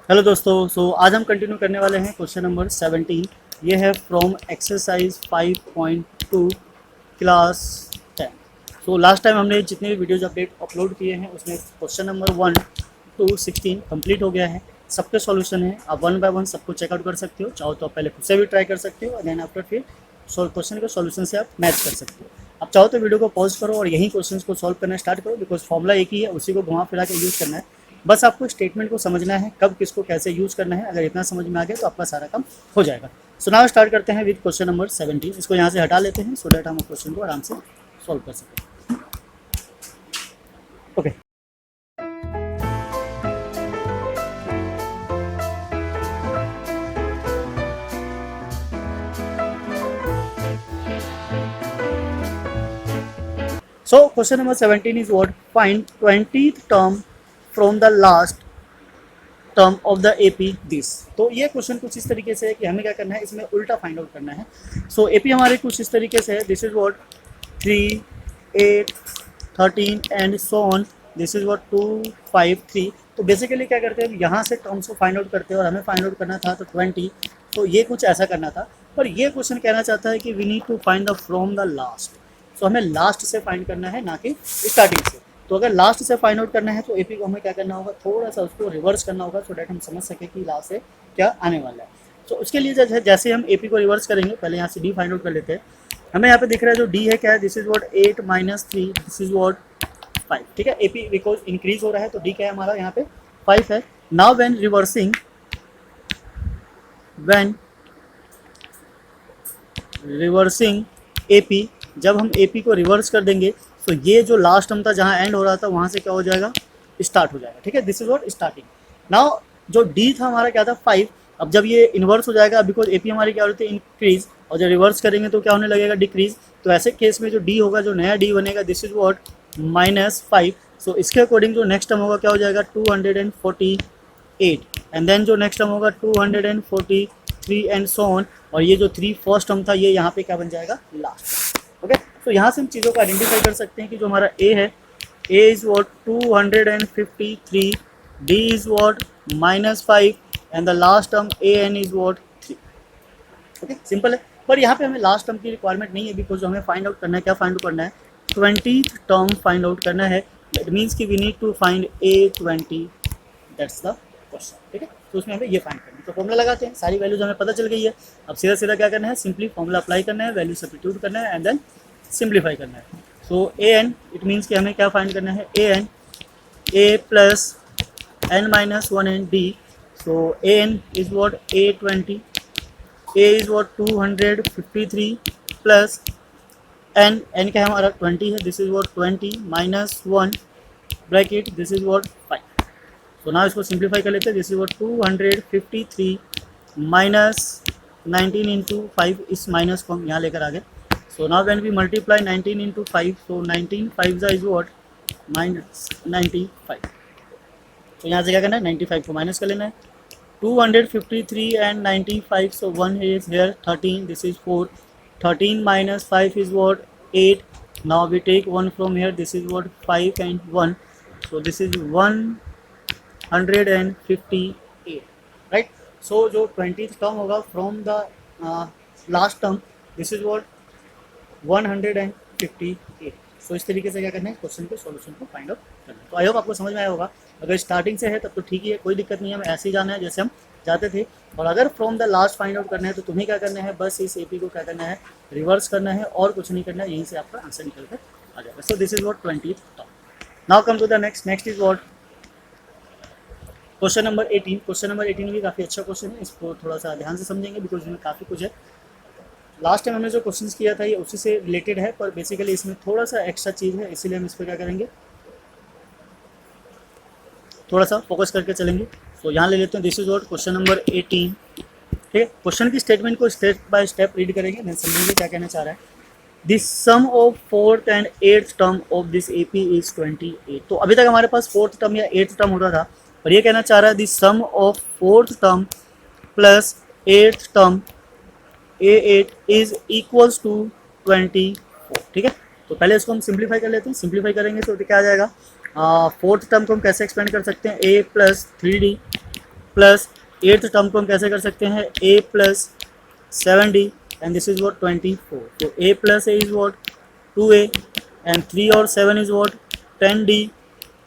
Hello दोस्तों, आज हम कंटिन्यू करने वाले हैं क्वेश्चन नंबर 17। ये है from exercise 5.2 class 10। Last time हमने जितने भी वीडियोज अपलोड किए हैं उसमें क्वेश्चन नंबर 1 to 16 कंप्लीट हो गया है। सबके सॉल्यूशन है, आप वन बाय वन सबको चेकआउट कर सकते हो। चाहो तो आप पहले खुद से भी ट्राई कर सकते हो और देन आफ्टर फिर क्वेश्चन के सॉल्यूशन से आप मैच कर सकते हो। आप चाहो तो वीडियो को पॉज करो और यही क्वेश्चन को सॉल्व करना स्टार्ट करो, बिकॉज फॉर्मूला एक ही है, उसी को घुमा फिरा के यूज़ करना है। बस आपको स्टेटमेंट को समझना है, कब किसको कैसे यूज़ करना है। अगर इतना समझ में आ गया तो आपका सारा काम हो जाएगा। सो नाउ स्टार्ट करते हैं विद क्वेश्चन नंबर 17। इसको यहाँ से हटा लेते हैं सो दैट हम क्वेश्चन को आराम से सॉल्व कर सकें। Okay. So question number 17 is what? Find 20th term from the last term of the AP this. तो ये क्वेश्चन कुछ इस तरीके से है कि हमें क्या करना है, इसमें उल्टा फाइंड आउट करना है। सो AP हमारे कुछ इस तरीके से है, this is what 3 8 13 and so on, this is what 2 5 3। तो बेसिकली क्या करते हैं, यहाँ से टर्म्स को फाइंड आउट करते हैं और हमें फाइंड आउट करना था तो 20। तो ये कुछ ऐसा करना था, पर ये क्वेश्चन कहना चाहता है कि we need to find the from the last. So हमें लास्ट से फाइंड करना है, ना कि स्टार्टिंग से। तो अगर लास्ट से फाइंड आउट करना है तो AP को हमें क्या करना होगा, थोड़ा सा उसको रिवर्स करना होगा सो डैट हम समझ सके कि लास्ट से क्या आने वाला है। तो उसके लिए जैसे हम AP को रिवर्स करेंगे, पहले यहाँ से D फाइंड आउट कर लेते हैं। हमें यहाँ पे दिख रहा है जो D है क्या है, this is what 8 minus 3, this is what 5। ठीक है, AP बिकॉज इंक्रीज हो रहा है तो D क्या है हमारा यहाँ पे 5 है। नाउ व्हेन रिवर्सिंग AP, जब हम AP को रिवर्स कर देंगे तो ये जो लास्ट टर्म था जहाँ एंड हो रहा था वहाँ से क्या हो जाएगा, स्टार्ट हो जाएगा। ठीक है, this is what starting. Now जो D था हमारा क्या था 5। अब जब ये इन्वर्स हो जाएगा, बिकॉज AP हमारी क्या होती है इंक्रीज, और जब रिवर्स करेंगे तो क्या होने लगेगा डिक्रीज। तो ऐसे केस में जो D होगा, जो नया D बनेगा, दिस इज व्हाट -5। सो इसके अकॉर्डिंग जो नेक्स्ट टर्म होगा क्या हो जाएगा 248, एंड देन जो नेक्स्ट टर्म होगा 243 एंड सो ऑन। और ये जो 3 फर्स्ट टर्म था ये यहाँ पे क्या बन जाएगा, लास्ट। ओके, तो यहाँ से हम चीज़ों को आइडेंटिफाई कर सकते हैं कि जो हमारा A है, A is what 253, D is what -5 and the last term AN is what 3। Okay, simple है। पर यहाँ पे हमें लास्ट टर्म की रिक्वायरमेंट नहीं है, बिकॉज हमें फाइंड आउट करना है, क्या फाइंड आउट करना है, 20th टर्म फाइंड आउट करना है। दैट मीन्स कि we need to find A20, that's the question. ठीक है, तो उसमें हमें ये फाइंड करना है। तो फॉर्मुला लगाते हैं, सारी वैल्यूज हमें पता चल गई है। अब सीधा सीधा क्या करना है, सिंपली फॉर्मुला अप्लाई करना है, वैल्यू सब्स्टिट्यूट करना है एंड देन सिंप्लीफाई करना है। सो AN, इट मीन्स कि हमें क्या फाइंड करना है, AN A plus n-1 and D। So AN is what A20, A is what 253 plus n क्या है हमारा 20 है, this is what 20 -1 bracket, this is what 5। तो ना इसको सिंप्लीफाई कर लेते हैं, this is what 253 minus 19 into 5, इस माइनस को हम यहाँ लेकर आ गए। So now when we multiply 19 into 5, so 19 5 is what -95। तो यहाँ से क्या करना है, 95 को माइनस कर लेना है, 253 and 95, so 1 is here 13, this is 4, 13 minus 5 is what 8. Now we take 1 from here, this is what 5 and 1, so this is 158, right? So जो 20th टर्म होगा from the last term, this is what 158। सो इस तरीके से क्या करना है, question के solution को फाइंड आउट करना है। तो आई होप आपको समझ में आया होगा। अगर स्टार्टिंग से है तब तो ठीक ही है, कोई दिक्कत नहीं है, हमें ऐसे ही जाना है जैसे हम जाते थे। और अगर from the last find out करना है तो तुम्हें क्या करना है, बस इस AP को क्या करना है, रिवर्स करना है और कुछ नहीं करना है, यहीं से आपका आंसर निकल कर आ जाएगा। So this is what 20th term. Now come to the next is what question number 18। Question number 18 भी काफ़ी अच्छा क्वेश्चन है, इसको थोड़ा सा ध्यान से समझेंगे बिकॉज इसमें काफ़ी कुछ है। लास्ट टाइम हमने जो क्वेश्चंस किया था ये उसी से रिलेटेड है, पर बेसिकली इसमें थोड़ा सा एक्स्ट्रा चीज़ है, इसीलिए हम इस पर क्या करेंगे, थोड़ा सा फोकस करके चलेंगे। तो यहाँ ले लेते हैं, this is what question number 18। ठीक है, क्वेश्चन की स्टेटमेंट को स्टेप बाय स्टेप रीड करेंगे, देन समझेंगे क्या कहना चाह रहा है। This sum of 4th and 8th term of this AP is 28। तो अभी तक हमारे पास 4th टर्म या 8th टर्म होता था, पर ये कहना चाह रहा है this sum of 4th term plus 8th term A8 is equals to 24। ठीक है, तो पहले इसको हम सिंप्लीफाई कर लेते हैं। सिंप्लीफाई करेंगे तो क्या आ जाएगा, 4th टर्म को हम कैसे एक्सपेंड कर सकते हैं, A plus 3D plus eighth term को हम कैसे कर सकते हैं, a plus 7d and this is what 24. तो a plus a is what 2a and 3 और 7 is what 10d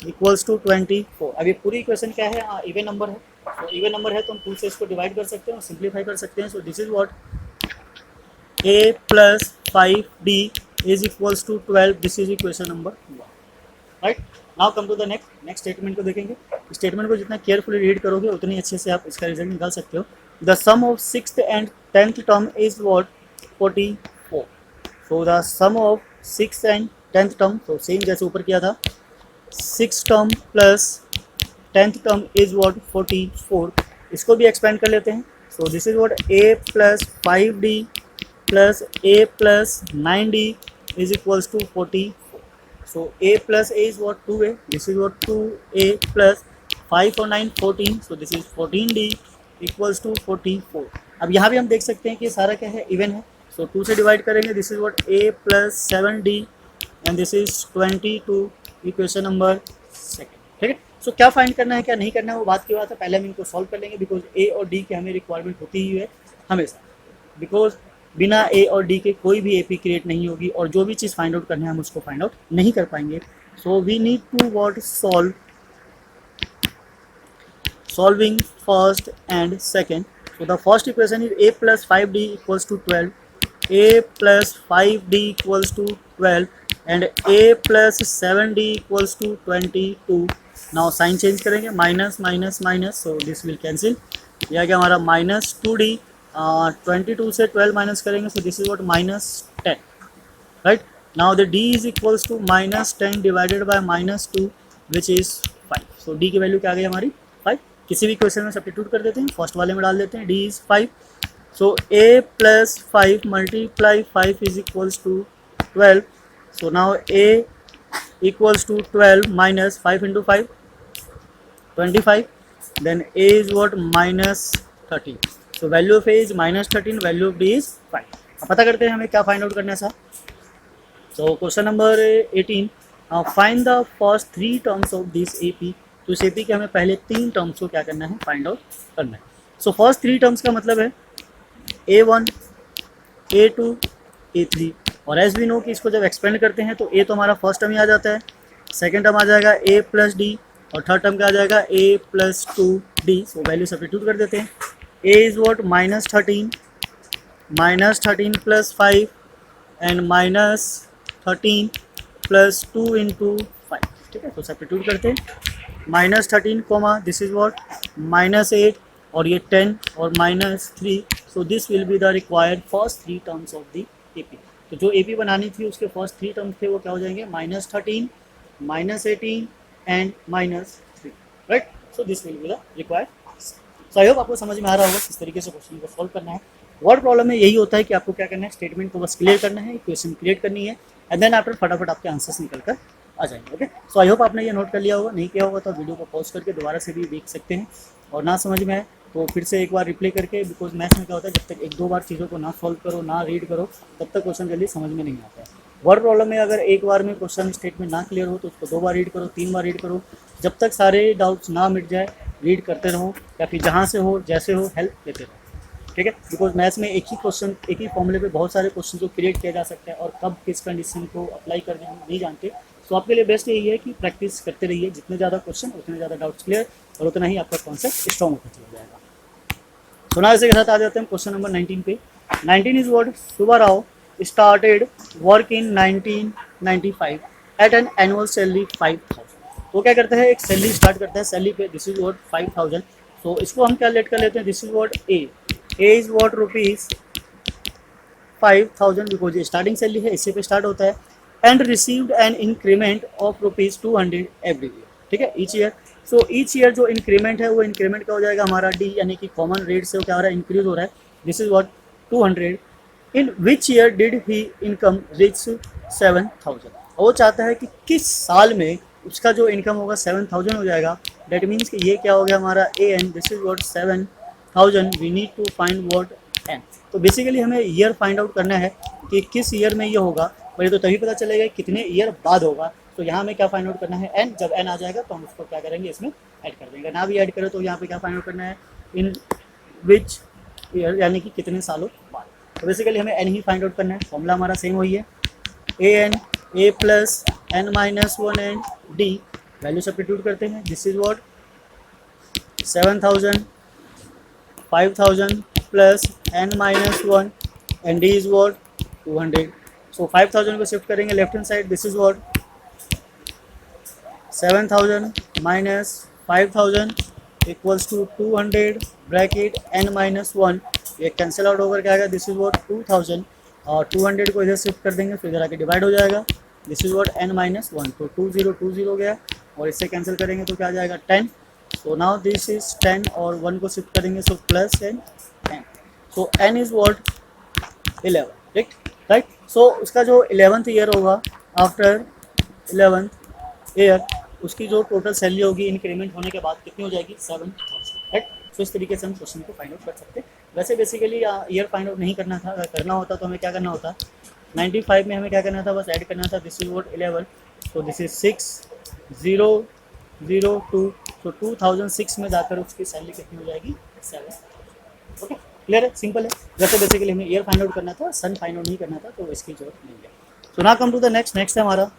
equals to 24. अब ये पूरी इक्वेशन क्या है, इवन नंबर है. तो इवन नंबर है तो हम 2 से इसको डिवाइड कर सकते हैं और सिंप्लीफाई कर सकते हैं. So this is what a plus 5d is equals to 12. This is equation number 1. Right. Now come to the next statement को देखेंगे. स्टेटमेंट को जितना केयरफुली रीड करोगे उतनी अच्छे से आप इसका रिजल्ट निकाल सकते हो. The sum of 6th and 10th term is what 44. So the sum of 6th and 10th term, तो सेम जैसे ऊपर किया था, 6th term plus 10th term is what 44. इसको भी एक्सपेंड कर लेते हैं. So this is what a plus 5d plus a plus 9d is equals to 44. So a plus a is what 2a. This is what 2a plus 5 और 9 14. So this is 14d equals to 44. अब यहाँ भी हम देख सकते हैं कि सारा क्या है, इवन है. So 2 से डिवाइड करेंगे. This is what a plus 7d and this is 22. Equation number 2. ठीक है. सो क्या फाइंड करना है क्या नहीं करना है वो बात की बात है. पहले हम इनको सॉल्व कर लेंगे बिकॉज a और d की हमें रिक्वायरमेंट होती ही है हमेशा. बिकॉज बिना ए और डी के कोई भी एपी क्रिएट नहीं होगी और जो भी चीज़ फाइंड आउट करना है हम उसको फाइंड आउट नहीं कर पाएंगे. So we need to what solving first and second. So the first equation is a plus 5d equals to 12. a plus 5d equals to 12 and a plus 7d equals to 22. Now sign change करेंगे, minus minus minus, so this will cancel. यह आ गया हमारा minus 2d. 22 से 12 minus करेंगे. So this is what minus 10. Right. Now the d is equals to minus 10 divided by minus 2 which is 5. So d की value क्या आ गई हमारी 5. किसी भी क्वेश्चन में सब्स्टिट्यूट कर देते हैं, फर्स्ट वाले में डाल देते हैं, d is 5. So a plus 5 multiply 5 is equals to 12. So now a equals to 12 minus 5 into 5 25. Then a is what minus 13. So value of a is minus 13, value of d is 5. अब पता करते हैं हमें क्या find out करना है sir. So question number 18. Find the first 3 terms of this AP. तो इस AP के हमें पहले 3 टर्म्स को क्या करना है, फाइंड आउट करना है. सो फर्स्ट 3 टर्म्स का मतलब है A1, A2, A3. और एज वी नो कि इसको जब एक्सपेंड करते हैं तो A तो हमारा फर्स्ट टर्म ही आ जाता है, सेकेंड टर्म आ जाएगा A प्लस डी और थर्ड टर्म क्या आ जाएगा A plus 2d. So value substitute कर देते हैं. a is what minus 13 plus 5 and minus 13 plus 2 into 5. ठीक है. तो सब्स्टिट्यूट करते हैं. Minus 13 comma this is what minus 8 और ये 10 और minus 3. So this will be the required first 3 terms of the AP. तो जो AP बनानी थी उसके फर्स्ट 3 टर्म्स थे वो क्या हो जाएंगे, minus 13 minus 18 and minus 3. Right. So this will be the required. So I hope आपको समझ में आ रहा होगा किस तरीके से क्वेश्चन को सॉल्व करना है. वर्ड प्रॉब्लम में यही होता है कि आपको क्या करना है, स्टेटमेंट को बस क्लियर करना है, इक्वेशन क्रिएट करनी है एंड देन आफ्टर फटाफट आपके आंसर्स निकल कर आ जाएंगे. ओके. सो आई होप आपने ये नोट कर लिया होगा. नहीं किया होगा तो वीडियो को पॉज करके दोबारा से भी देख सकते हैं और ना समझ में आए तो फिर से एक बार रिप्ले करके. बिकॉज मैथ्स में क्या होता है, जब तक 1-2 बार चीज़ों को ना सॉल्व करो ना रीड करो तब तक क्वेश्चन जल्दी समझ में नहीं आता है. वर्ड प्रॉब्लम में अगर एक बार में क्वेश्चन स्टेटमेंट ना क्लियर हो तो उसको 2 बार रीड करो, 3 बार रीड करो, जब तक सारे डाउट्स ना मिट जाए रीड करते रहो या फिर जहाँ से हो जैसे हो हेल्प लेते रहो. ठीक है. बिकॉज मैथ्स में एक ही क्वेश्चन एक ही फॉर्मूले पे बहुत सारे क्वेश्चन को क्रिएट किया जा सकता है और कब किस कंडीशन को अप्लाई करने हम नहीं जानते. सो आपके लिए बेस्ट यही है कि प्रैक्टिस करते रहिए. जितने ज़्यादा क्वेश्चन उतने ज़्यादा डाउट्स क्लियर और उतना ही आपका कॉन्सेप्ट स्ट्रॉन्ग होता चला जाएगा. सो ना इसी के साथ आ जाते हैं क्वेश्चन नंबर 19 पे. 19 is what Subbarao started work in 1995 at an annual salary 5,000. तो क्या करता है, एक सैलरी स्टार्ट करता है सैलरी पे. This is what 5,000. सो इसको हम क्या लेट कर लेते हैं, this is what A is what rupees 5,000 because ये स्टार्टिंग सैलरी है, इसी पे स्टार्ट होता है. And received an increment of rupees 200 every year. ठीक है, each year. So each year जो इंक्रीमेंट है वो इंक्रीमेंट क्या हो जाएगा हमारा डी, यानी कि कॉमन रेट से वो क्या हो रहा है, इंक्रीज हो रहा है. This is what 200. In which year did he income rich 7,000. वो चाहता है कि किस साल में उसका जो इनकम होगा 7,000 हो जाएगा. डेट मीन्स कि ये क्या हो गया हमारा a n. This is what 7,000. We need to find what n. तो बेसिकली हमें ईयर फाइंड आउट करना है कि किस ईयर में ये होगा. पर ये तो तभी पता चलेगा कितने ईयर बाद होगा. तो यहाँ हमें क्या फाइंड आउट करना है, एन. जब एन आ जाएगा तो हम उसको क्या करेंगे, इसमें ऐड कर देंगे। ना भी ऐड करें तो यहाँ पे क्या फाइंड आउट करना है, इन विच ईयर, यानी कि कितने सालों बाद। तो बेसिकली हमें एन ही फाइंड आउट करना है। फॉर्मूला हमारा सेम वही है, a n a plus n minus one and d. Value substitute करते हैं, this is what 7000 5000 plus n minus one and d is what 200। So 5000 को शिफ्ट करेंगे left hand side, this is what 7000 minus 5000 equals to 200 bracket n minus one, ये cancel out होकर क्या आएगा, this is what 2000 और 200 को इधर shift कर देंगे, फिर इधर आके डिवाइड हो जाएगा, this is what n minus one, तो 20 हो गया और इससे कैंसिल करेंगे तो क्या आ जाएगा 10। सो नाउ दिस इज 10 और 1 को शिफ्ट करेंगे, so plus n 10, so n is what 11, right. So उसका जो 11th ईयर होगा, आफ्टर 11th ईयर उसकी जो टोटल सैलरी होगी इंक्रीमेंट होने के बाद कितनी हो जाएगी 7000, राइट। सो इस तरीके से हम क्वेश्चन को फाइंड आउट कर सकते हैं। वैसे बेसिकली ईयर फाइंड आउट नहीं करना था, अगर करना होता तो हमें क्या करना होता, 95 में हमें क्या करना था, बस ऐड करना था, दिस इज व्हाट 11, तो दिस इज 6002, तो 2006 में जाकर उसकी सैलरी कितनी हो जाएगी 7। ओके, क्लियर है, सिंपल है। वैसे बेसिकली हमें ईयर फाइंड आउट करना था, सन फाइंड आउट नहीं करना था, तो इसकी जरूरत नहीं है। So now come to the next है हमारा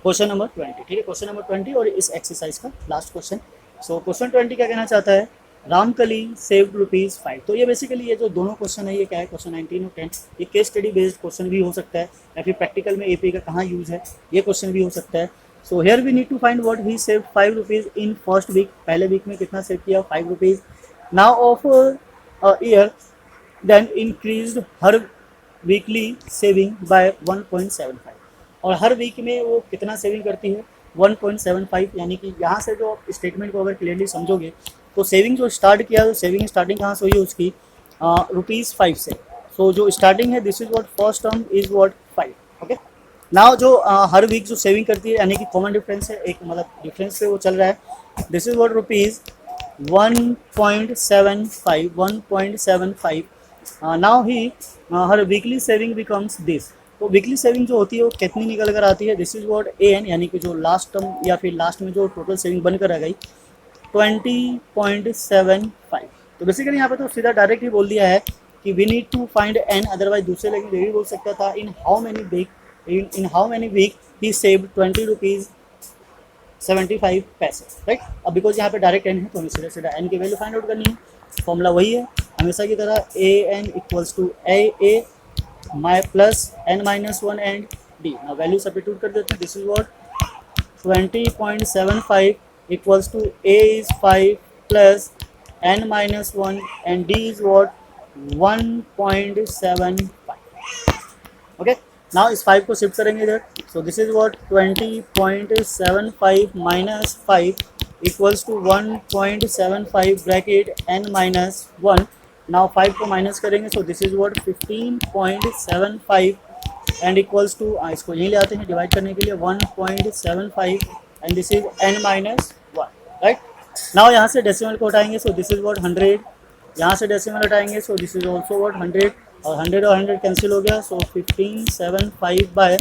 क्वेश्चन नंबर 20, ठीक है, क्वेश्चन नंबर 20 और इस एक्सरसाइज का लास्ट क्वेश्चन। सो क्वेश्चन 20 क्या कहना चाहता है, रामकली सेव्ड ₹5। तो ये बेसिकली ये जो दोनों क्वेश्चन है ये क्या है, क्वेश्चन 19 और 10, ये केस स्टडी बेस्ड क्वेश्चन भी हो सकता है या फिर प्रैक्टिकल में एपी का कहाँ यूज़ है ये क्वेश्चन भी हो सकता है। So here we need to find what he saved ₹5 in first week, पहले वीक में कितना सेव किया ₹5। Now of year then increased her weekly saving by 1.75, और हर वीक में वो कितना सेविंग करती है 1.75, यानी कि यहाँ से जो स्टेटमेंट को अगर क्लियरली समझोगे तो सेविंग जो स्टार्ट किया, तो सेविंग स्टार्टिंग कहाँ से हुई है उसकी ₹5 से। सो जो स्टार्टिंग है, this is what first term is what 5। Okay, now जो हर वीक जो सेविंग करती है, यानी कि कॉमन डिफरेंस है, एक मतलब डिफरेंस पे वो चल रहा है, this is what ₹1.75 now he her weekly saving becomes this. तो वीकली सेविंग जो होती है वो कितनी निकल कर आती है, दिस इज व्हाट AN, यानी कि जो लास्ट टर्म या फिर लास्ट में जो टोटल सेविंग बनकर आ गई 20.75। तो बेसिकली यहाँ पे तो सीधा डायरेक्ट ही बोल दिया है कि we need to find n, otherwise दूसरे लेकिन ये भी बोल सकता था in how many week he saved ₹20.75, right. अब बिकॉज यहाँ पे डायरेक्ट n है तो हमें सीधा सीधा n की वैल्यू फाइंड आउट करनी है। फॉर्मूला वही है हमेशा की तरह, AN equals to AA my plus n minus one and d। ना वैल्यू सब्स्टिट्यूट कर देते हैं, this is what 20.75 equals to A is 5 plus n minus one and d is what 1.75। Okay, now इस 5 को शिफ्ट करेंगे इधर, so this is what 20.75 minus 5 equals to 1.75 bracket n minus one. Now 5 को minus करेंगे, so this is what 15.75 and equals to, इसको यहीं ले आते हैं डिवाइड करने के लिए, 1.75 and this is n minus one, right. Now यहाँ से डेसिमल को हटाएंगे, सो दिस इज व्हाट 100, यहाँ से डेसिमल हटाएंगे, so this is also what 100 और 100 कैंसिल हो गया, so 1575 by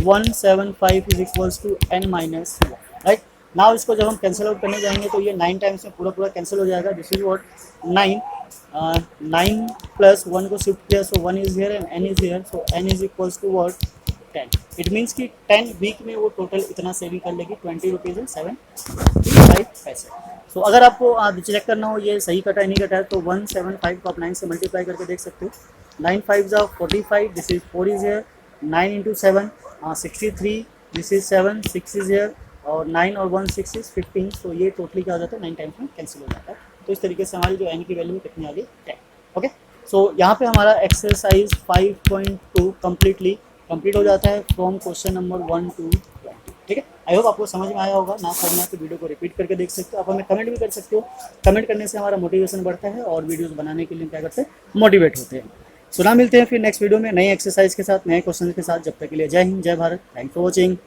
175 is equals to n minus one, right. Now इसको जब हम कैंसिल आउट करने जाएंगे तो ये 9 टाइम्स में पूरा कैंसिल हो जाएगा, दिस इज व्हाट 9 प्लस 1 को शिफ्ट किया, so 1 is here and n is here, so n is equals to what 10। It means कि 10 वीक में वो टोटल इतना सेविंग कर लेगी ₹20.75। सो अगर आपको चेक करना हो ये सही कटा है नहीं कटा है, तो 175 को आप 9 से मल्टीप्लाई करके देख सकते हो, 9 5 45, this is 4 is here, 9 into 7 63, this is 7 6 is here और 9 और 1 6 इज 15। सो ये टोटली क्या हो जाता है 9 टाइम्स में कैंसिल हो जाता है। तो इस तरीके से हमारी जो n की वैल्यू कितनी आ गई 10। ओके, सो यहाँ पे हमारा एक्सरसाइज 5.2 कंप्लीट हो जाता है फ्रॉम क्वेश्चन नंबर 1 to 20, ठीक है। आई होप आपको समझ में आया होगा। ना समझ में आए तो वीडियो को रिपीट करके देख सकते हो, आप हमें कमेंट भी कर सकते हो, कमेंट करने से हमारा मोटिवेशन बढ़ता है और वीडियोस बनाने के लिए क्या करते हैं मोटिवेट होते हैं। सुना मिलते हैं फिर नेक्स्ट वीडियो में नए एक्सरसाइज के साथ, नए क्वेश्चन के साथ। जब तक के लिए जय हिंद, जय भारत, थैंक्स फॉर वॉचिंग।